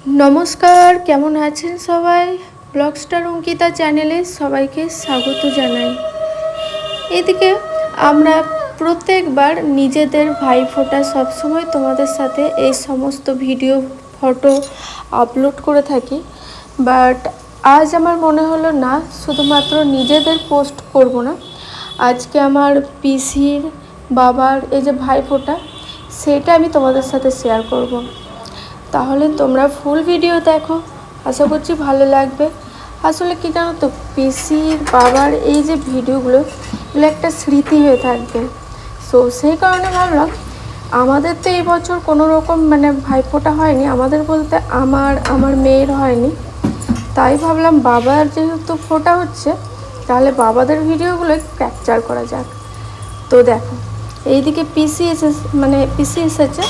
नमस्कार केमन आছেন সবাই ব্লগ স্টার অঙ্কিতা চ্যানেলে সবাইকে স্বাগত জানাই। এদিকে আমরা প্রত্যেকবার নিজেদের ভাইফোঁটা সব সময় তোমাদের সাথে এই সমস্ত ভিডিও ফটো আপলোড করে থাকি, বাট আজ আমার মনে হলো না শুধুমাত্র নিজেদের পোস্ট করব না, আজকে আমার পিসির বাবার এই যে ভাইফোঁটা সেটা আমি তোমাদের সাথে শেয়ার করব। তাহলে তোমরা ফুল ভিডিও দেখো, আশা করছি ভালো লাগবে। আসলে কি জানো তো, পিসির বাবার এই যে ভিডিওগুলো এগুলো একটা স্মৃতি হয়ে থাকবে। সো সেই কারণে ভাবলাম, আমাদের তো এই বছর কোনো রকম ভাইফোঁটা হয়নি, আমাদের বলতে আমার মেয়ের হয়নি, তাই ভাবলাম বাবার যেহেতু ফোঁটা হচ্ছে তাহলে বাবাদের ভিডিওগুলো ক্যাপচার করা যাক। তো দেখো এইদিকে পিসি এসেছে,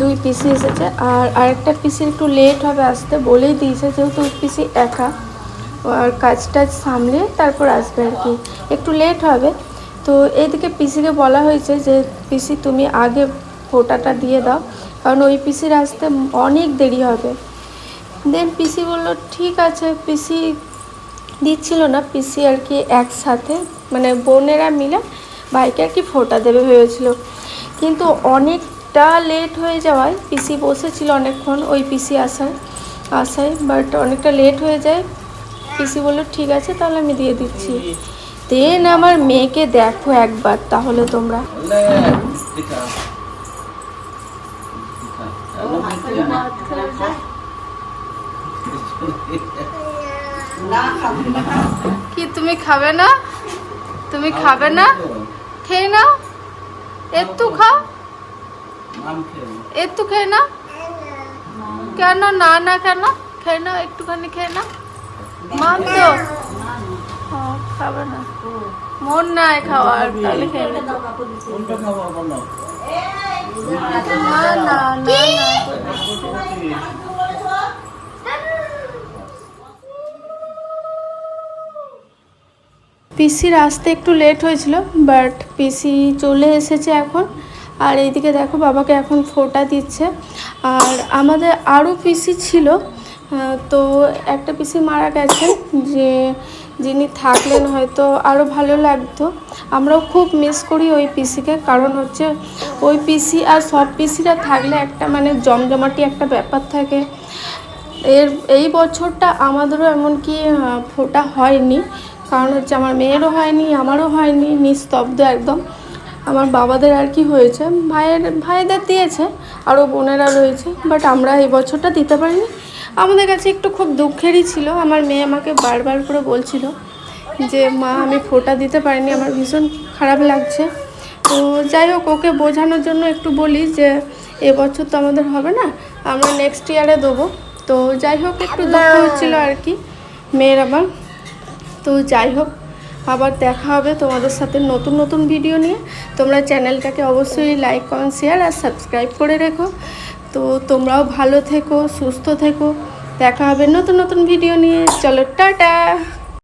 দুই পিসি এসেছে, আর আরেকটা পিসির একটু লেট হবে আসতে, বলেই দিয়েছে যেহেতু পিসি একা আর কাজটা সামলে তারপর আসবে আর কি, একটু লেট হবে। তো এইদিকে পিসিকে বলা হয়েছে যে পিসি তুমি আগে ফোঁটাটা দিয়ে দাও, কারণ ওই পিসির আসতে অনেক দেরি হবে। দেন পিসি বলল ঠিক আছে। পিসি দিচ্ছিল না, পিসি আর কি একসাথে বোনেরা মিলে ভাইকে আর কি ফোঁটা দেবে ভেবেছিল, কিন্তু অনেকটা লেট হয়ে যাওয়ায় পিসি বসেছিল অনেকক্ষণ ওই পিসি আসায় বাট অনেকটা লেট হয়ে যায়। পিসি বললো ঠিক আছে তাহলে আমি দিয়ে দিচ্ছি। দেন আমার মেয়েকে দেখো একবার তাহলে তোমরা। কি তুমি খাবে না? তুমি খাবে না? খেয়ে নাও, একটু খাও, একটু খেয়ে নাও। কেন না? না কেন? খেয়ে নাও, একটুখানি খেয়ে নাও। মাম তো খাবে না, মন নাই খাওয়ার, তাহলে খেয়ে নাও। না না না পিসির আসতে একটু লেট হয়েছিল, বাট পিসি চলে এসেছে এখন। আর এইদিকে দেখো বাবাকে এখন ফোঁটা দিচ্ছে। আর আমাদের আরও পিসি ছিল, তো একটা পিসি মারা গেছে, যিনি থাকলেন হয়তো আরও ভালো লাগতো। আমরাও খুব মিস করি ওই পিসিকে, কারণ হচ্ছে ওই পিসি আর সব পিসিরা থাকলে একটা জমজমাটি একটা ব্যাপার থাকে। এই বছরটা আমাদেরও এমনকি ফোঁটা হয়নি, কারণ হচ্ছে আমার মেয়েরও হয়নি, আমারও হয়নি, নিস্তব্ধ একদম। আমার বাবাদের আর কি হয়েছে, ভাইদের দিয়েছে, আরও বোনেরা রয়েছে, বাট আমরা এই বছরটা দিতে পারিনি। আমাদের কাছে একটু খুব দুঃখেরই ছিল। আমার মেয়ে আমাকে বারবার করে বলছিল যে মা আমি ফোঁটা দিতে পারিনি, আমার ভীষণ খারাপ লাগছে। তো যাই হোক, ওকে বোঝানোর জন্য একটু বলি যে এবছর তো আমাদের হবে না, আমরা নেক্সট ইয়ারে দেবো। তো যাই হোক, একটু দুঃখ হচ্ছিলো আর কি মেয়ের আমার। তো যাই হোক, আবার দেখা হবে তোমাদের সাথে নতুন নতুন ভিডিও নিয়ে। তোমরা চ্যানেলটাকে অবশ্যই লাইক কমেন্ট শেয়ার আর সাবস্ক্রাইব করে রেখো। তো তোমরাও ভালো থেকো, সুস্থ থেকো, দেখা হবে নতুন নতুন ভিডিও নিয়ে। চলো টাটা।